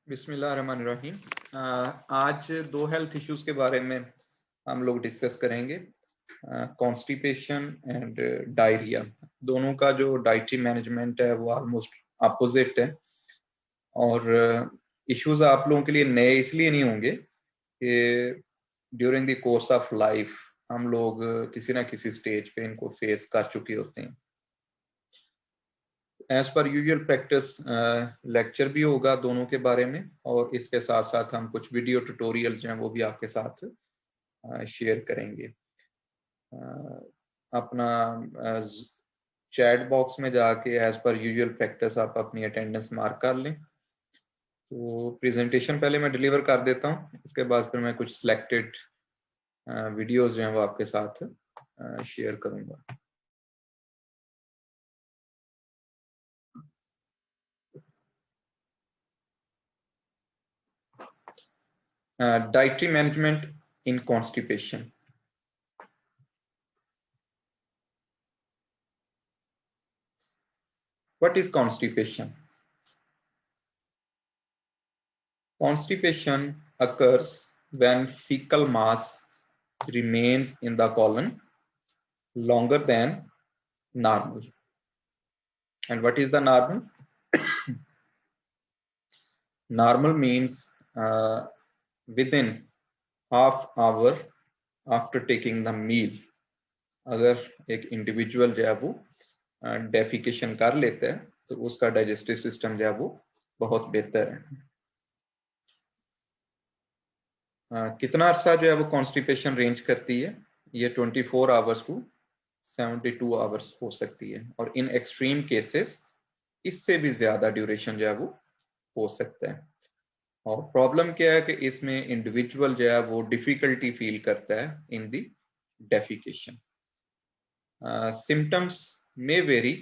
बिस्मिल्लाहिर्रहमानिर्रहीम। आज दो हेल्थ इश्यूज के बारे में हम लोग डिस्कस करेंगे, कॉन्स्टिपेशन एंड डायरिया। दोनों का जो डाइटरी मैनेजमेंट है वो ऑलमोस्ट अपोजिट है, और इश्यूज आप लोगों के लिए नए इसलिए नहीं होंगे कि during the course of life हम लोग किसी ना किसी स्टेज पे इनको फेस कर चुके होते हैं। As per usual practice lecture भी होगा दोनों के बारे में, और इसके साथ साथ हम कुछ वीडियो ट्यूटोरियल जो हैं वो भी आपके साथ शेयर करेंगे। अपना चैट बॉक्स में जाके एज पर यूजुअल प्रैक्टिस आप अपनी अटेंडेंस मार्क कर लें। तो प्रेजेंटेशन पहले मैं डिलीवर कर देता हूँ, इसके बाद फिर मैं कुछ सिलेक्टेड वीडियोस जो हैं वो आपके साथ शेयर करूंगा। Dietary management in constipation. What is constipation? Constipation occurs when fecal mass remains in the colon longer than normal. And what is the normal? Normal means within half hour after taking the meal. अगर एक individual जो है वो defecation कर लेता है तो उसका डाइजेस्टिव सिस्टम जो है वो बहुत बेहतर है। कितना अरसा जो है वो कॉन्स्टिपेशन रेंज करती है? ये 24 आवर्स टू 72 आवर्स हो सकती है, और इन एक्सट्रीम केसेस इससे भी ज्यादा ड्यूरेशन जो है वो हो सकता है। और प्रॉब्लम क्या है कि इसमें इंडिविजुअल जो है वो डिफिकल्टी फील करता है in the defecation. Symptoms may vary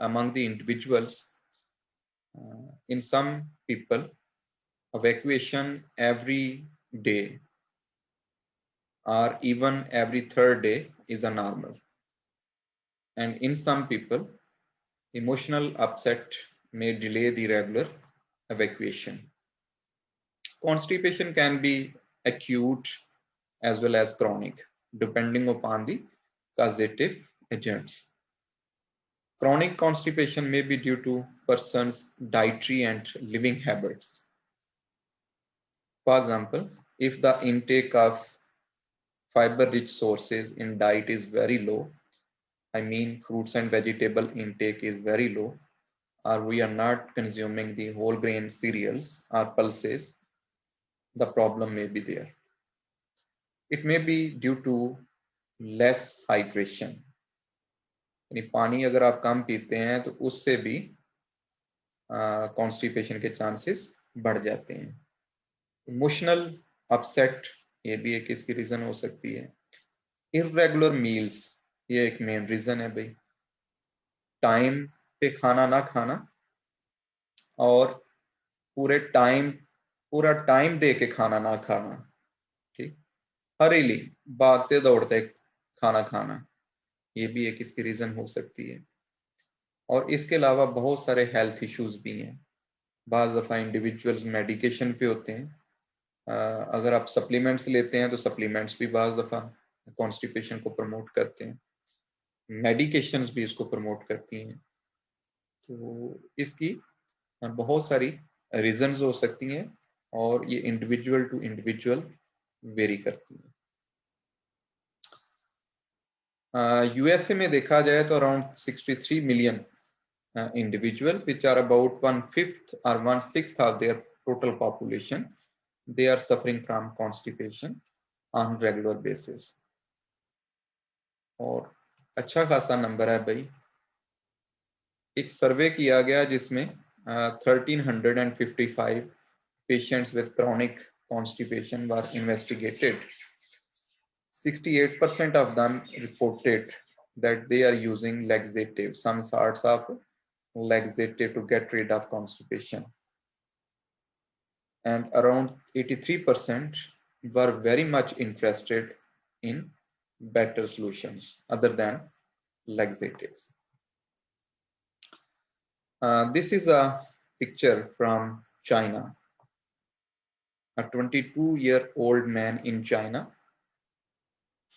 among the individuals. In some people, evacuation every day or even every third day is a normal. And in some people, emotional upset may delay the regular evacuation. Constipation can be acute as well as chronic, depending upon the causative agents. Chronic constipation may be due to person's dietary and living habits. For example, if the intake of fiber-rich sources in diet is very low, I mean fruits and vegetable intake is very low, or we are not consuming the whole grain cereals or pulses, the problem may be there. It may be due to less hydration. यानी पानी अगर आप कम पीते हैं तो उससे भी constipation के चांसेस बढ़ जाते हैं। इमोशनल अपसेट, ये भी एक इसकी रीजन हो सकती है। इररेगुलर मील्स, ये एक मेन रीजन है भाई। टाइम पे खाना ना खाना और पूरा टाइम दे के खाना ना खाना, ठीक, हरीली भागते दौड़ते खाना खाना, ये भी एक इसकी रीजन हो सकती है। और इसके अलावा बहुत सारे हेल्थ इश्यूज भी हैं। बाज़ दफ़ा इंडिविजुअल्स मेडिकेशन पे होते हैं, अगर आप सप्लीमेंट्स लेते हैं तो सप्लीमेंट्स भी बाज़ दफ़ा कॉन्स्टिपेशन को प्रमोट करते हैं, मेडिकेशंस भी इसको प्रमोट करती हैं। तो इसकी बहुत सारी रीजंस हो सकती हैं और ये इंडिविजुअल टू इंडिविजुअल वेरी करती हैं। यूएसए में देखा जाए तो around 63 million individuals, which are about 1/5 or 1/6 of their total population, they are suffering from constipation on regular basis. और अच्छा खासा नंबर है भाई। एक सर्वे किया गया जिसमें 1355 patients with chronic constipation were investigated. 68% of them reported that they are using laxative, some sorts of laxative to get rid of constipation. And around 83% were very much interested in better solutions other than laxatives. This is a picture from China. A 22-year-old man in China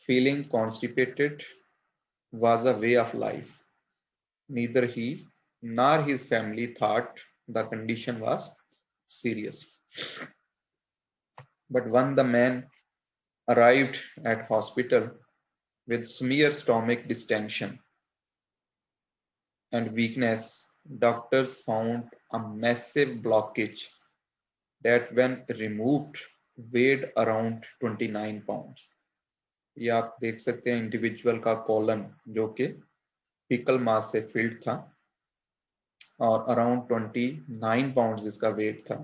feeling constipated was a way of life. Neither he nor his family thought the condition was serious. But when the man arrived at hospital with severe stomach distension and weakness, doctors found a massive blockage that when removed weighed around 29 pounds. ये आप देख सकते हैं individual का colon जो कि faecal मास से field था और अराउंड 29 पाउंड्स इसका वेट था.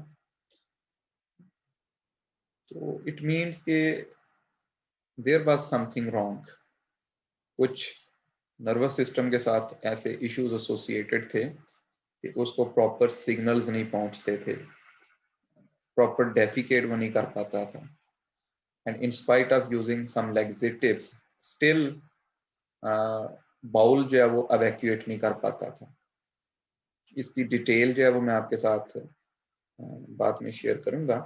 तो इट मीन्स कि देयर वाज समथिंग रॉन्ग. कुछ नर्वस सिस्टम के साथ ऐसे इश्यूज एसोसिएटेड थे कि उसको प्रॉपर सिग्नल्स नहीं पहुंचते थे, प्रॉपर डेफिकेट वो नहीं कर पाता था. And in spite of using some laxatives, still bowel जो है वो evacuate नहीं कर पाता था. इसकी डिटेल जो है वो मैं आपके साथ बाद में शेयर करूंगा.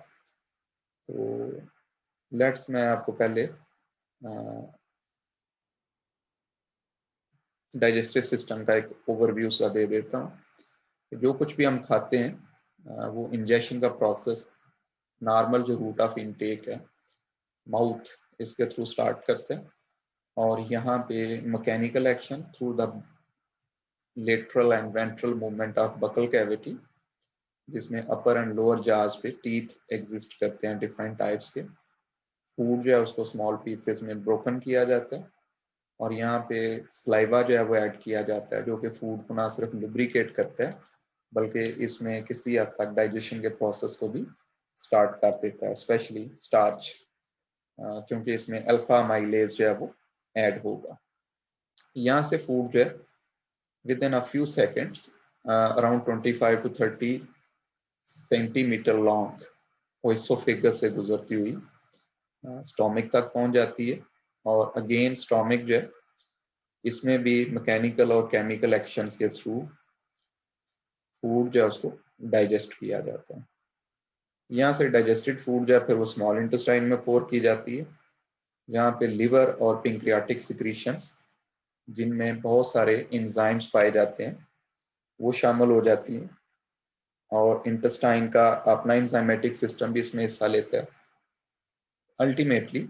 तो लेट्स मैं आपको पहले डाइजेस्टिव सिस्टम का एक ओवरव्यू सा दे देता हूँ. जो कुछ भी हम खाते हैं वो इंजेक्शन का प्रोसेस नॉर्मल जो रूट ऑफ इनटेक है माउथ इसके थ्रू स्टार्ट करते हैं और यहाँ पे mechanical action through the lateral and ventral movement of buccal cavity जिसमें अपर एंड लोअर जाज पे टीथ एग्जिस्ट करते हैं डिफरेंट टाइप्स के. फूड जो है उसको स्मॉल पीसेस में ब्रोकन किया जाता है और यहाँ पे स्लाइवा जो है वो ऐड किया जाता है जो कि फूड को ना सिर्फ लुब्रिकेट करता है बल्कि इसमें किसी हद तक डाइजेशन के प्रोसेस को भी स्टार्ट कर देता है, स्पेशली स्टार्च क्योंकि इसमें अल्फा माइलेज जो है वो ऐड होगा. यहाँ से फूड जो है with in a few seconds around 25 to 30 centimetre long oesophagus से गुजरती हुई स्टोमिक तक पहुंच जाती है और अगेन स्टोमिक जो है इसमें भी मैकेनिकल और केमिकल एक्शंस के थ्रू फूड जो है उसको डाइजेस्ट किया जाता है. यहाँ से डाइजेस्टेड फूड जो है फिर वो स्मॉल इंटेस्टाइन में पोर की जाती है जहाँ पे लिवर और पैंक्रियाटिक सिक्रीशंस जिनमें बहुत सारे एंजाइम्स पाए जाते हैं वो शामिल हो जाती हैं और इंटेस्टाइन का अपना एंजाइमेटिक सिस्टम भी इसमें हिस्सा लेता है. Ultimately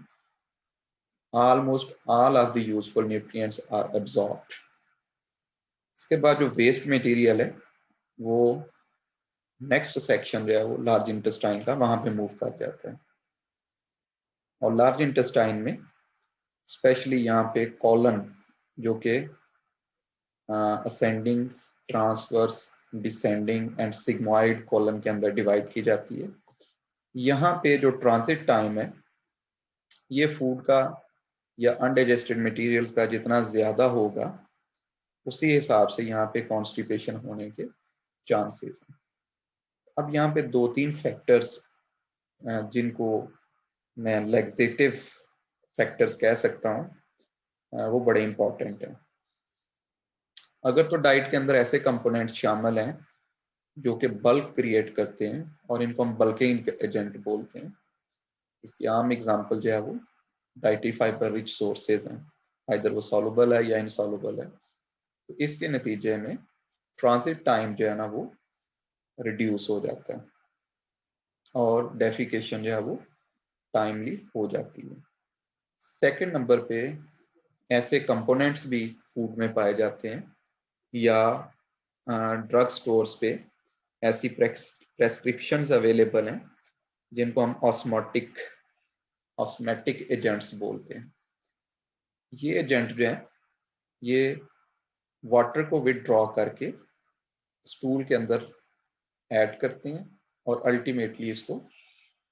almost all of the useful nutrients are absorbed. इसके बाद जो वेस्ट मटेरियल है वो नेक्स्ट सेक्शन जो है वो लार्ज इंटेस्टाइन का वहां पे मूव कर जाता है और लार्ज इंटेस्टाइन में स्पेशली यहाँ पे कॉलन जो कि ascending, transverse, descending and sigmoid colon के अंदर डिवाइड की जाती है. यहाँ पे जो ट्रांजिट टाइम है ये फूड का या अनडाइजेस्टेड मटेरियल्स का जितना ज्यादा होगा उसी हिसाब से यहाँ पे कॉन्स्टिपेशन होने के चांसेस हैं. अब यहाँ पे 2-3 फैक्टर्स जिनको मैं लैक्सेटिव फैक्टर्स कह सकता हूँ वो बड़े इंपॉर्टेंट हैं. अगर तो डाइट के अंदर ऐसे कंपोनेंट्स शामिल हैं जो कि बल्क क्रिएट करते हैं और इनको हम बल्किंग एजेंट बोलते हैं. इसकी आम एग्जांपल जो है वो डाइटरी फाइबर रिच सोर्सेज हैं, आइदर वो सॉल्युबल है या इनसॉल्युबल है. तो इसके नतीजे में ट्रांजिट टाइम जो है ना वो रिड्यूस हो जाता है और डेफिकेशन जो है वो टाइमली हो जाती है. सेकंड नंबर पे ऐसे कंपोनेंट्स भी फूड में पाए जाते हैं या ड्रग स्टोर्स पे ऐसी प्रेस्क्रिप्शंस अवेलेबल हैं जिनको हम ऑस्मेटिक एजेंट्स बोलते हैं. ये एजेंट जो है ये वाटर को विदड्रॉ करके स्टूल के अंदर ऐड करते हैं और अल्टीमेटली इसको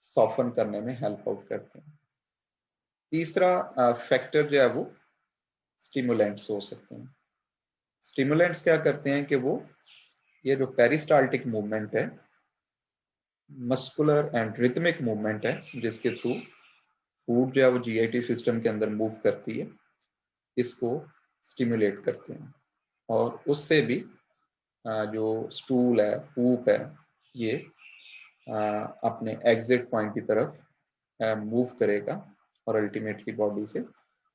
सॉफन करने में हेल्प आउट करते हैं. तीसरा फैक्टर जो है वो स्टिमुलेंट्स हो सकते हैं. स्टिमुलेंट्स क्या करते हैं कि वो ये जो पेरिस्टाल्टिक मूवमेंट है, मस्कुलर एंड रिथमिक मूवमेंट है जिसके थ्रू फूड जो है वो जीआईटी सिस्टम के अंदर मूव करती है, इसको स्टिमुलेट करते हैं और उससे भी जो स्टूल है, पूप है, ये अपने एग्जिट पॉइंट की तरफ मूव करेगा और अल्टीमेटली बॉडी से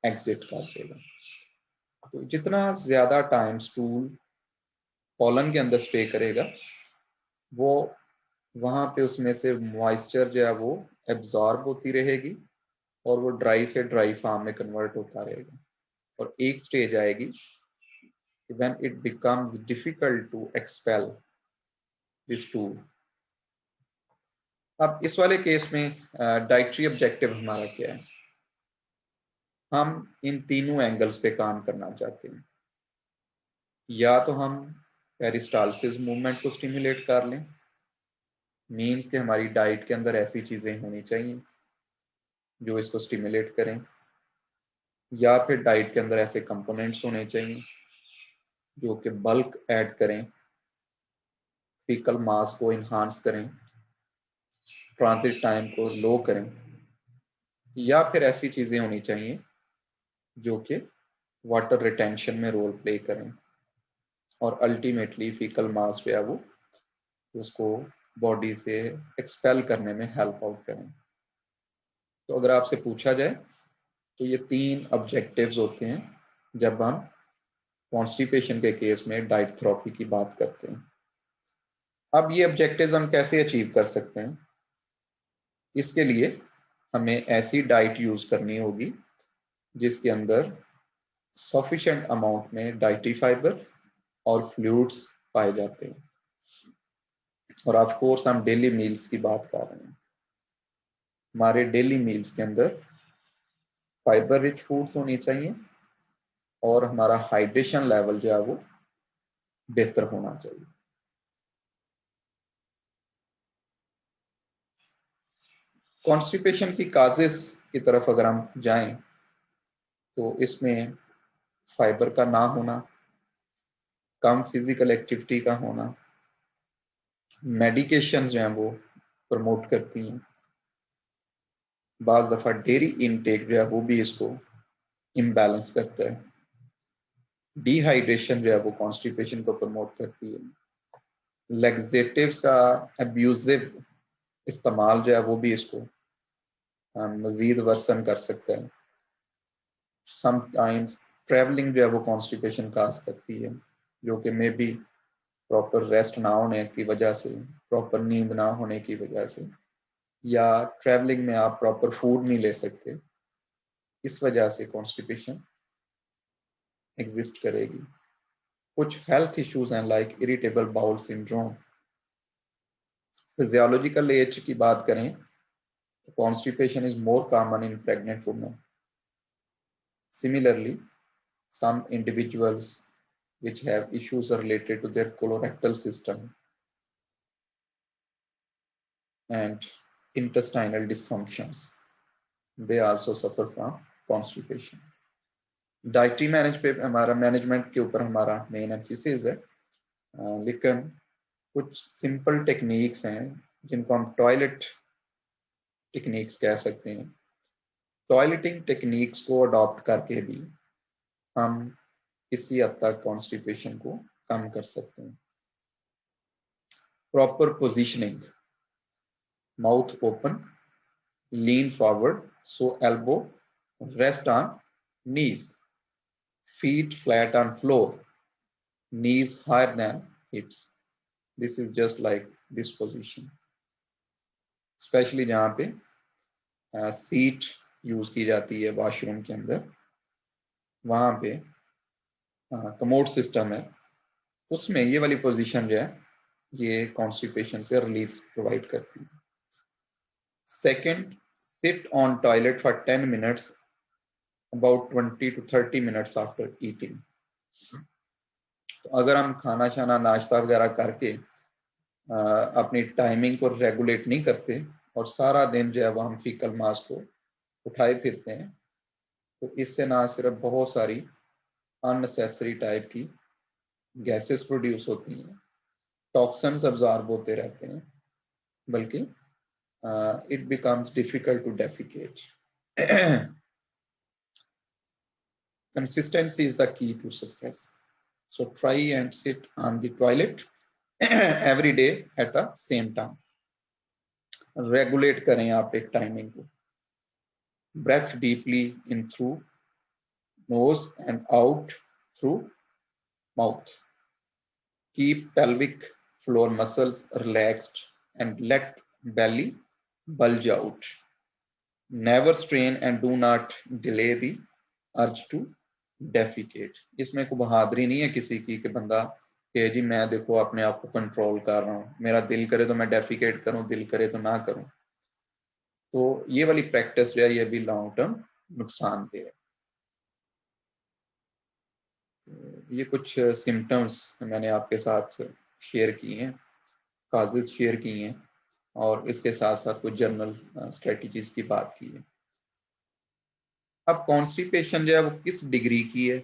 एग्जिट कर देगा। तो जितना ज्यादा टाइम स्टूल कॉलन के अंदर स्टे करेगा, वो वहां पे उसमें से मॉइस्चर जो है वो एब्जॉर्ब होती रहेगी और वो ड्राई से ड्राई फॉर्म में कन्वर्ट होता रहेगा। और एक स्टेज आएगी when it becomes difficult to expel this stool। अब इस वाले केस में डाइटरी ऑब्जेक्टिव हमारा क्या है? हम इन तीनों एंगल्स पे काम करना चाहते हैं। या तो हम पेरिस्टालसिस मूवमेंट को स्टिमुलेट कर लें, मीन्स कि हमारी डाइट के अंदर ऐसी चीजें होनी चाहिए जो इसको स्टिमुलेट करें, या फिर डाइट के अंदर ऐसे कंपोनेंट्स होने चाहिए जो कि बल्क ऐड करें, फीकल मास को इन्हांस करें, ट्रांजिट टाइम को लो करें, या फिर ऐसी चीजें होनी चाहिए जो कि वाटर रिटेंशन में रोल प्ले करें और अल्टीमेटली फीकल मास जो है वो उसको बॉडी से एक्सपेल करने में हेल्प आउट करें। तो अगर आपसे पूछा जाए तो ये तीन ऑब्जेक्टिव्स होते हैं जब हम कॉन्स्टिपेशन के केस में डाइट थेरेपी की बात करते हैं। अब ये ऑब्जेक्टिव्स हम कैसे अचीव कर सकते हैं? इसके लिए हमें ऐसी डाइट यूज करनी होगी जिसके अंदर सफिशिएंट अमाउंट में डाइटरी फाइबर और फ्लूइड्स पाए जाते हैं। और ऑफ कोर्स हम डेली मील्स की बात कर रहे हैं। हमारे डेली मील्स के अंदर फाइबर रिच फूड्स होनी चाहिए और हमारा हाइड्रेशन लेवल जो है वो बेहतर होना चाहिए। कॉन्स्टिपेशन की काजेस की तरफ अगर हम जाएं तो इसमें फाइबर का ना होना, कम फिजिकल एक्टिविटी का होना, मेडिकेशंस जो हैं वो प्रमोट करती हैं, बाज दफा डेयरी इनटेक जो है वो भी इसको इम्बैलेंस करता है, डिहाइड्रेशन जो है वो कॉन्स्टिपेशन को प्रमोट करती है, लेग्जेटिव्स का अब्यूजिव इस्तेमाल जो है वो भी इसको मजीद वर्सन कर सकता है। समटाइम्स ट्रैवलिंग जो है वो कॉन्स्टिपेशन काज करती है, जो कि मे बी प्रॉपर रेस्ट ना होने की वजह से, प्रॉपर नींद ना होने की वजह से, या ट्रैवलिंग में आप प्रॉपर फूड नहीं ले सकते, इस वजह से कॉन्स्टिपेशन एग्जिस्ट करेगी। कुछ हेल्थ इश्यूज हैं like irritable bowel syndrome. Physiological age की बात करें तो constipation is more common in pregnant women. Similarly, some individuals which have issues related to their colorectal system and intestinal dysfunctions, they also suffer from constipation. Dietary management के ऊपर हमारा main emphasis है, लेकिन कुछ सिंपल टेक्निक्स हैं जिनको हम toilet techniques कह सकते हैं। टॉयलेटिंग टेक्निक्स को अडॉप्ट करके भी हम किसी हद तक कॉन्स्टिपेशन को कम कर सकते हैं। Proper positioning, mouth open, lean forward so elbow rest on knees, feet flat on floor, knees higher than hips. This is just like this position, especially जहाँ पे सीट यूज की जाती है वॉशरूम के अंदर, वहाँ पे कमोड सिस्टम है, उसमें ये वाली पोजीशन जो है ये कॉन्स्टिपेशन से रिलीफ प्रोवाइड करती है। Second, sit on toilet for 10 minutes about 20 to 30 minutes after eating। तो अगर हम खाना शाना नाश्ता वगैरह करके अपनी टाइमिंग को रेगुलेट नहीं करते और सारा दिन जो है वो हम फीकल मास को उठाए फिरते हैं, तो इससे ना सिर्फ बहुत सारी अननेसेसरी टाइप की गैसेस प्रोड्यूस होती हैं, टॉक्सिन्स अब्जॉर्ब होते रहते हैं, बल्कि it becomes difficult to defecate। Consistency is the key to success. So try and sit on the toilet every day at the same time. Regulate करें आप एक टाइमिंग को। Breathe deeply in through nose and out through mouth. Keep pelvic floor muscles relaxed and let belly bulge out. Never strain and do not delay the urge to defecate. इसमें कोई बहादुरी नहीं है किसी की कि बंदा कि जी मैं देखो अपने आप को कंट्रोल कर रहा हूँ, मेरा दिल करे तो मैं डेफिकेट करूँ, दिल करे तो ना करूँ। तो ये वाली प्रैक्टिस जो है ये भी लॉन्ग टर्म नुकसानदेह है। ये कुछ सिम्टम्स मैंने आपके साथ शेयर किए हैं, काजेज शेयर की हैं और इसके साथ साथ कुछ जर्नल स्ट्रेटजीज की बात की है। अब कॉन्स्टिपेशन जो है वो किस डिग्री की है,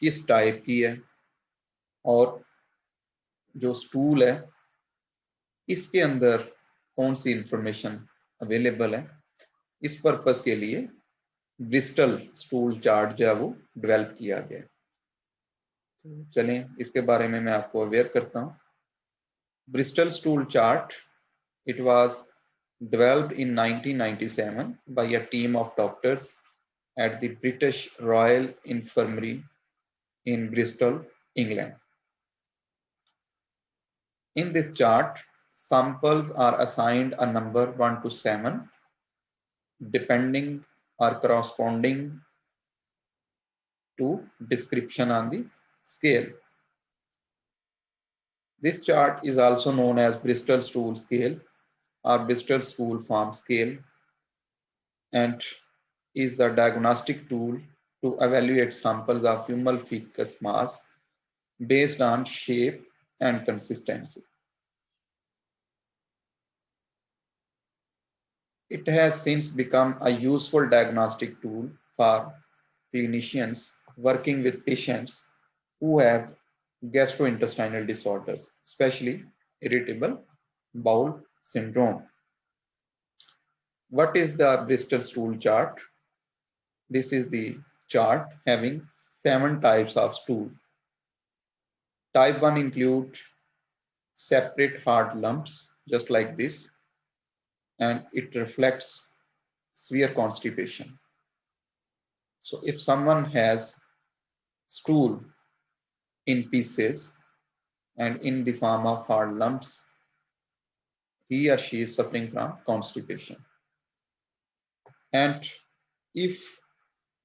किस टाइप की है, और जो स्टूल है इसके अंदर कौन सी इंफॉर्मेशन अवेलेबल है, इस पर्पस के लिए ब्रिस्टल स्टूल चार्ट जो है वो डेवलप किया गया है। तो चलें इसके बारे में मैं आपको अवेयर करता हूँ। Bristol stool chart, it was developed in 1997 by a team of doctors at the British Royal Infirmary in Bristol, England. In this chart, samples are assigned a number 1 to 7, depending or corresponding to description on the scale. This chart is also known as Bristol Stool Scale or Bristol Stool Form Scale and is a diagnostic tool to evaluate samples of human fecal mass based on shape and consistency. It has since become a useful diagnostic tool for clinicians working with patients who have gastrointestinal disorders, especially irritable bowel syndrome. What is the Bristol stool chart? This is the chart having 7 types of stool. Type 1 include separate hard lumps, just like this, and it reflects severe constipation. So if someone has stool in pieces and in the form of hard lumps, he or she is suffering from constipation. And if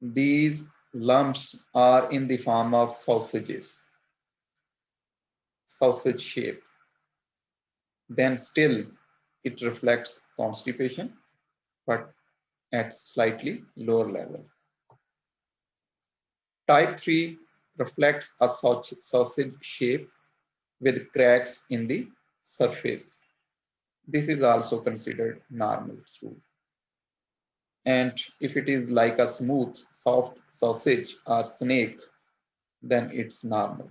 these lumps are in the form of sausages, sausage shape, then still it reflects constipation, but at slightly lower level. Type 3 reflects a sausage shape with cracks in the surface. This is also considered normal stool. And if it is like a smooth, soft sausage or snake, then it's normal.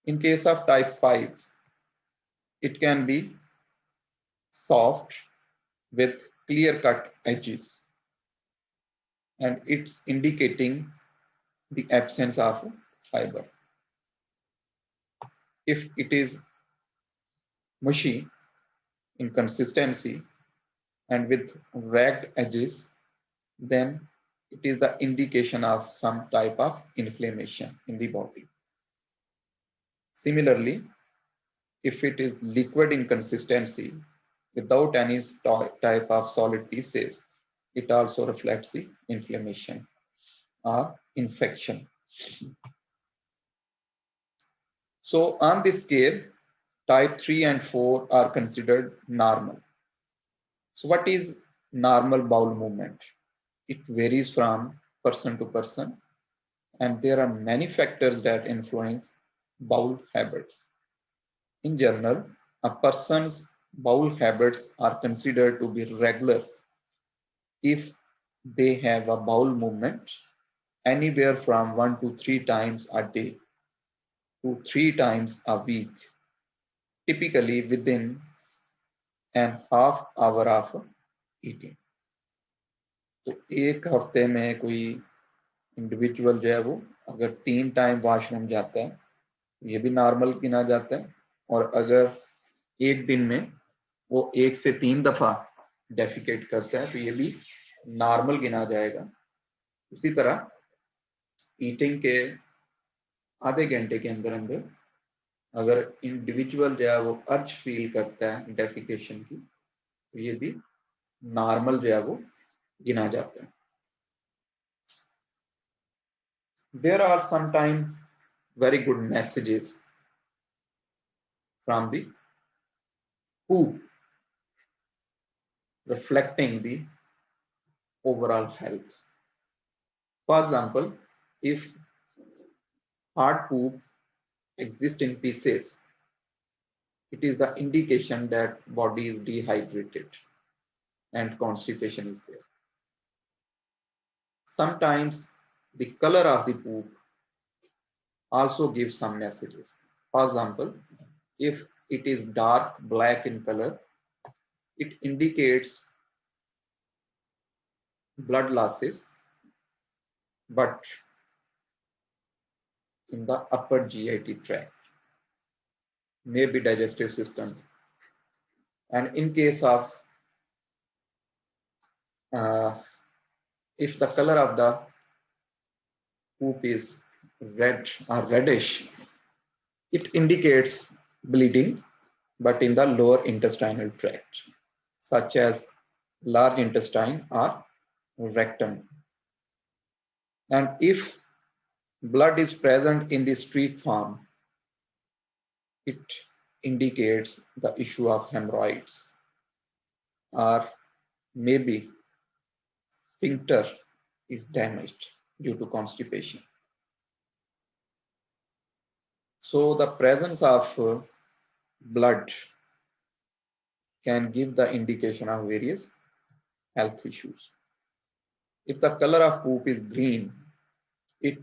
In case of type 5, it can be soft with clear-cut edges, and it's indicating the absence of fiber. If it is mushy in consistency and with ragged edges, then it is the indication of some type of inflammation in the body. Similarly, if it is liquid in consistency without any type of solid pieces, it also reflects the inflammation or infection. So on this scale, type 3 and 4 are considered normal. So what is normal bowel movement? It varies from person to person, and there are many factors that influence bowel habits. In general, a person's bowel habits are considered to be regular if they have a bowel movement anywhere from 1 to 3 times a day to 3 times a week, typically within an half hour of eating. तो एक हफ्ते में कोई individual जो है वो अगर 3 time washroom जाता है, ये भी नॉर्मल गिना जाता है। और अगर एक दिन में वो 1 से 3 दफा डेफिकेट करता है तो ये भी नॉर्मल गिना जाएगा। इसी तरह ईटिंग के आधे घंटे के अंदर अंदर अगर इंडिविजुअल जो है वो अर्ज फील करता है डेफिकेशन की तो ये भी नॉर्मल जो है वो गिना जाता है। There are sometime very good messages from the poop reflecting the overall health. For example, if hard poop exists in pieces, it is the indication that body is dehydrated and constipation is there. Sometimes the color of the poop also gives some messages. For example, if it is dark black in color, it indicates blood losses, but in the upper GIT tract, maybe digestive system. And in case of if the color of the poop is red or reddish, it indicates bleeding, but in the lower intestinal tract, such as large intestine or rectum. And if blood is present in the streak form, it indicates the issue of hemorrhoids, or maybe sphincter is damaged due to constipation. So the presence of blood can give the indication of various health issues. If the color of poop is green, it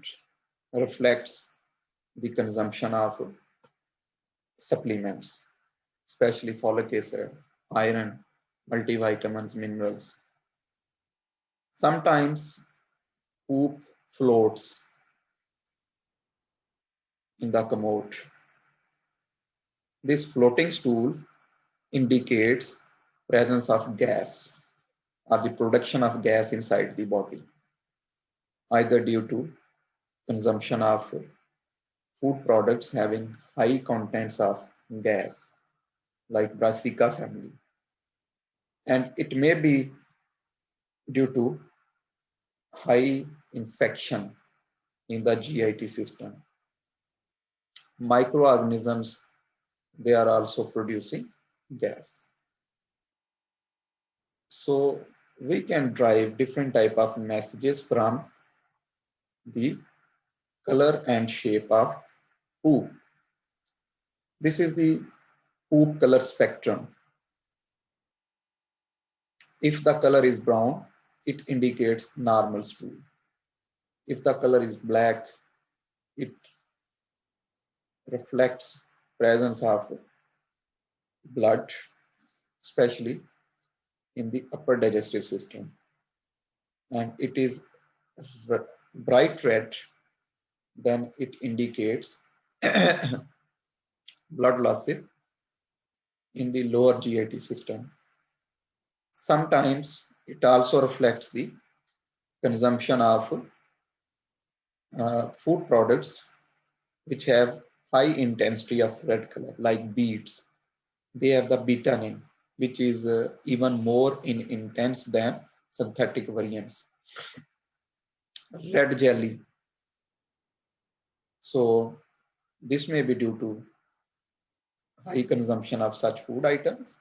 reflects the consumption of supplements, especially folic acid, iron, multivitamins, minerals. Sometimes poop floats in the commode. This floating stool indicates presence of gas or the production of gas inside the body, either due to consumption of food products having high contents of gas, like Brassica family. And it may be due to high infection in the GIT system. Microorganisms, they are also producing gas. So we can drive different type of messages from the color and shape of poop. This is the poop color spectrum. If the color is brown, it indicates normal stool. If the color is black, it reflects presence of blood, especially in the upper digestive system. And it is bright red, then it indicates blood losses in the lower GIT system. Sometimes it also reflects the consumption of food products which have high intensity of red color, like beets. They have the betanin, which is even more intense than synthetic variants. Red jelly. So this may be due to high consumption of such food items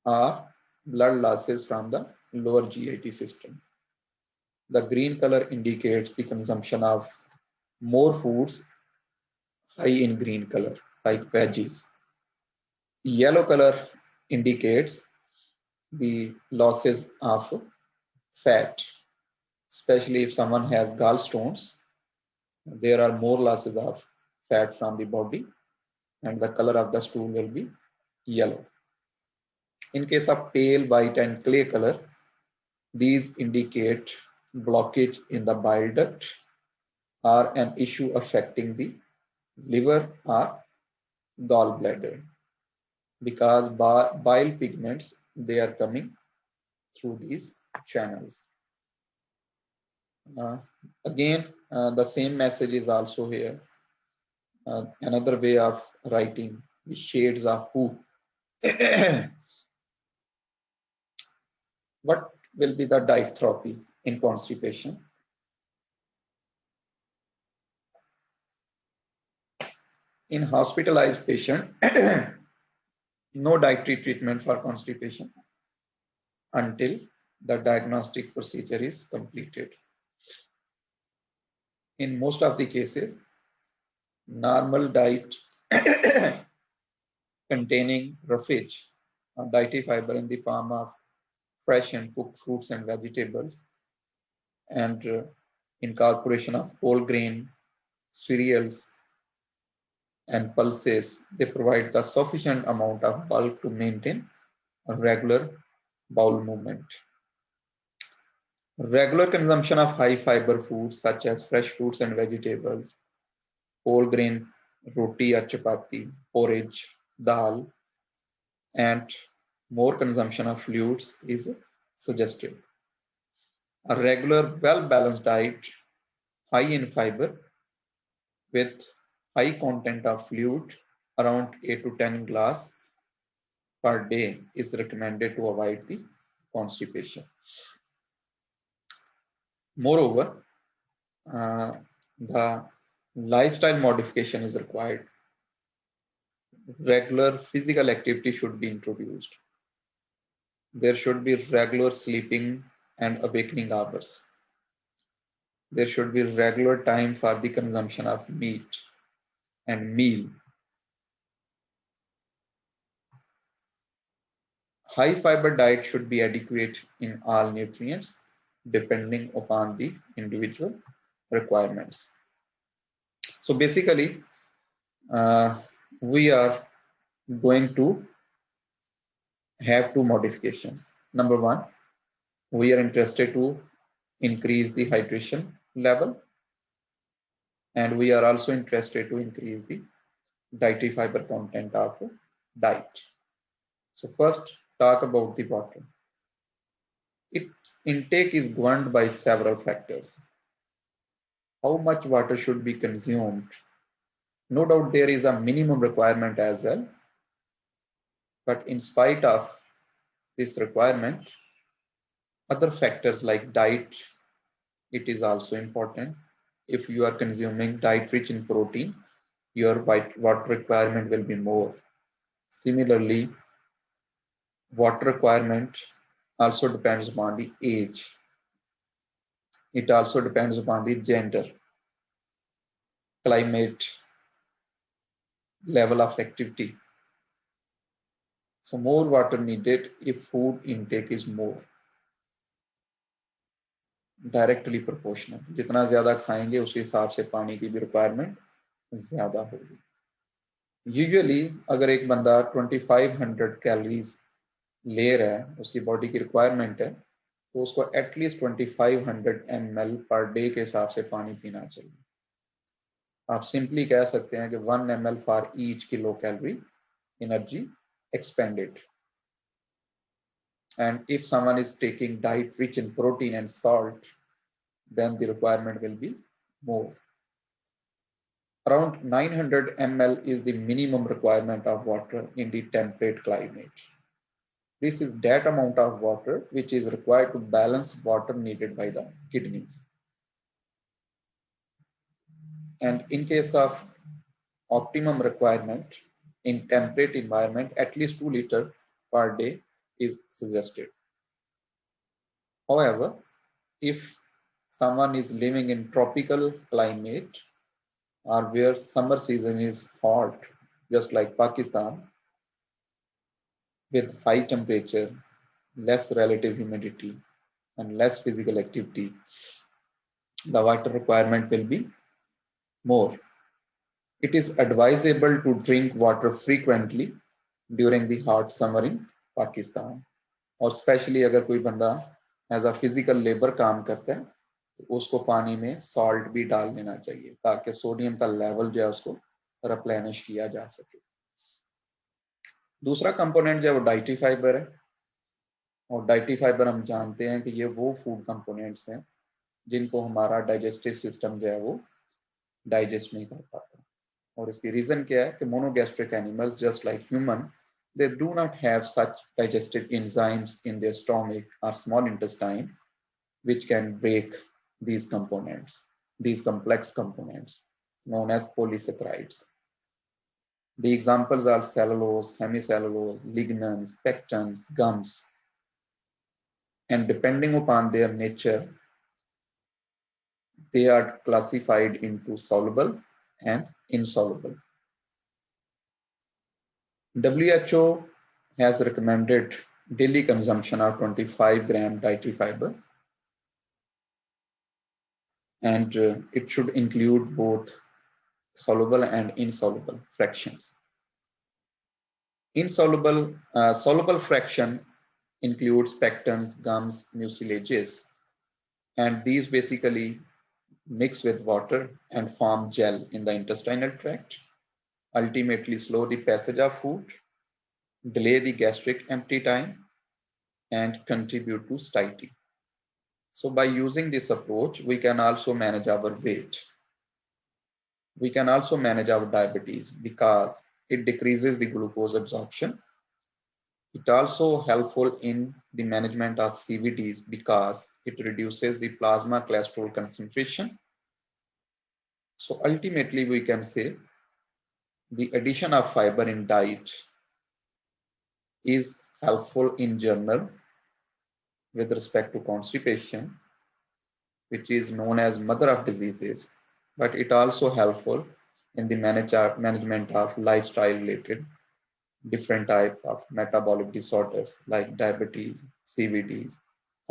or blood losses from the lower GIT system. The green color indicates the consumption of more foods high in green color, like veggies. Yellow color indicates the losses of fat, especially if someone has gallstones. There are more losses of fat from the body, and the color of the stool will be yellow. In case of pale white and clay color, these indicate blockage in the bile duct or an issue affecting the liver or gallbladder. because bile pigments, they are coming through these channels. Again, the same message is also here. Another way of writing the shades of who. What will be the diatrophy in constipation? In hospitalized patient, no dietary treatment for constipation until the diagnostic procedure is completed. In most of the cases, normal diet containing roughage, dietary fiber in the form of fresh and cooked fruits and vegetables, and incorporation of whole grain cereals and pulses, they provide the sufficient amount of bulk to maintain a regular bowel movement. Regular consumption of high fiber foods such as fresh fruits and vegetables, whole grain roti or chapati, porridge, dal, and more consumption of fluids is suggested. A regular, well-balanced diet, high in fiber, with high content of fluid, around 8 to 10 glass per day, is recommended to avoid the constipation. Moreover, the lifestyle modification is required. Regular physical activity should be introduced. There should be regular sleeping and awakening hours. There should be regular time for the consumption of meat and meal. High fiber diet should be adequate in all nutrients depending upon the individual requirements. So basically, we are going to have two modifications. Number one, we are interested to increase the hydration level, and we are also interested to increase the dietary fiber content of diet. So first, talk about the water. Its intake is governed by several factors. How much water should be consumed? No doubt there is a minimum requirement as well, but in spite of this requirement, other factors like diet, it is also important. If you are consuming diet rich in protein, your water requirement will be more. Similarly, water requirement also depends upon the age. It also depends upon the gender, climate, level of activity. So more water needed if food intake is more. Directly proportional. जितना ज्यादा खाएंगे उसी हिसाब से पानी की भी requirement ज्यादा होगी. यूजुअली अगर एक बंदा 2500 कैलोरीज ले रहा है, उसकी बॉडी की रिक्वायरमेंट है, तो उसको एटलीस्ट 2500 ml पर डे के हिसाब से पानी पीना चाहिए. आप सिंपली कह सकते हैं कि 1 ml for each kilo calorie energy expended. And if someone is taking diet rich in protein and salt, then the requirement will be more. Around 900 ml is the minimum requirement of water in the temperate climate. This is that amount of water which is required to balance water needed by the kidneys. And in case of optimum requirement in temperate environment, at least 2 liters per day is suggested. However, if someone is living in tropical climate or where summer season is hot, just like Pakistan, with high temperature, less relative humidity, and less physical activity, the water requirement will be more. It is advisable to drink water frequently during the hot summer in Pakistan. और specially अगर कोई बंदा as a physical labour काम करता है तो उसको पानी में सॉल्ट भी डाल लेना चाहिए ताकि सोडियम का लेवल जो है उसको रिप्लेनिश किया जा सके. दूसरा कंपोनेंट जो है वो डाइटरी फाइबर है, और डाइटरी फाइबर हम जानते हैं कि ये वो फूड कंपोनेंट्स हैं जिनको हमारा डाइजेस्टिव सिस्टम जो है वो डाइजेस्ट नहीं कर पाता। और इसकी रीजन क्या है कि monogastric animals just like human, they do not have such digestive enzymes in their stomach or small intestine which can break these components, these complex components known as polysaccharides. The examples are cellulose, hemicellulose, lignans, pectins, gums, and depending upon their nature, they are classified into soluble and insoluble. WHO has recommended daily consumption of 25-gram dietary fiber, and it should include both soluble and insoluble fractions. Soluble fraction includes pectins, gums, mucilages, and these basically mix with water and form gel in the intestinal tract, ultimately slow the passage of food, delay the gastric empty time, and contribute to satiety. So by using this approach, we can also manage our weight. We can also manage our diabetes because it decreases the glucose absorption. It also helpful in the management of CVDs because it reduces the plasma cholesterol concentration. So ultimately, we can say the addition of fiber in diet is helpful in general with respect to constipation, which is known as mother of diseases, but it also helpful in the management of lifestyle related different type of metabolic disorders like diabetes, CVDs,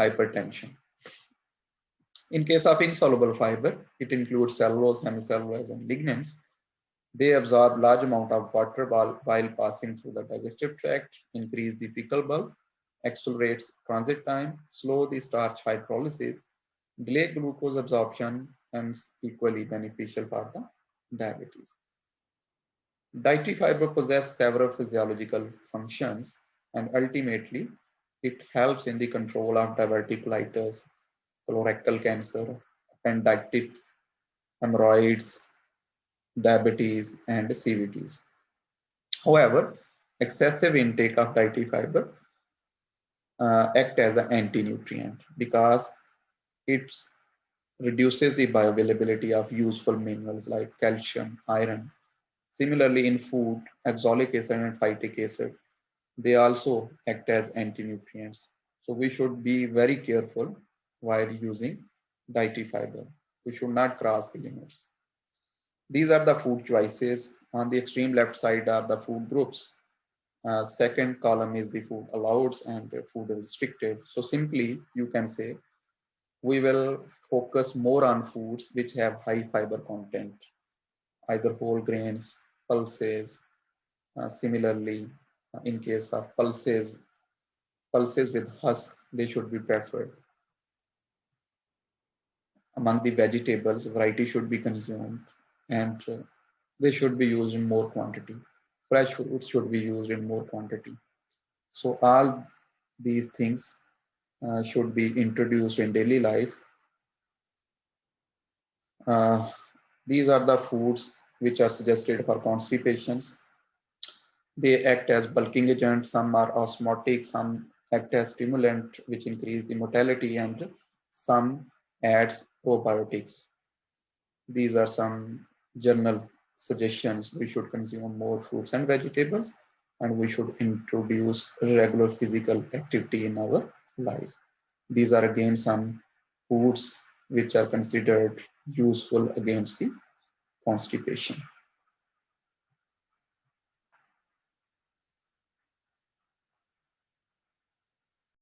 hypertension. In case of insoluble fiber, it includes cellulose, hemicellulose, and lignans. They absorb large amount of water while passing through the digestive tract, increase the fecal bulk, accelerates transit time, slow the starch hydrolysis, delay glucose absorption, and equally beneficial for the diabetes. Dietary fiber possess several physiological functions, and ultimately it helps in the control of diverticulitis, colorectal cancer, appendicitis, hemorrhoids, diabetes, and CVDs. However, excessive intake of dietary fiber act as an anti-nutrient because it reduces the bioavailability of useful minerals like calcium, iron. Similarly, in food, oxalic acid and phytic acid, they also act as anti-nutrients. So we should be very careful while using dietary fiber. We should not cross the limits. These are the food choices. On the extreme left side are the food groups. Second column is the food allowed and food restricted. So simply you can say we will focus more on foods which have high fiber content, either whole grains, pulses. Similarly, in case of pulses with husk, they should be preferred. Among the vegetables, variety should be consumed and they should be used in more quantity. Fresh fruits should be used in more quantity. So all these things should be introduced in daily life. These are the foods which are suggested for constipations. They act as bulking agents, some are osmotic, some act as stimulant which increase the motility, and some adds probiotics. These are some general suggestions. We should consume more fruits and vegetables, and we should introduce regular physical activity in our life. These are again some foods which are considered useful against the constipation.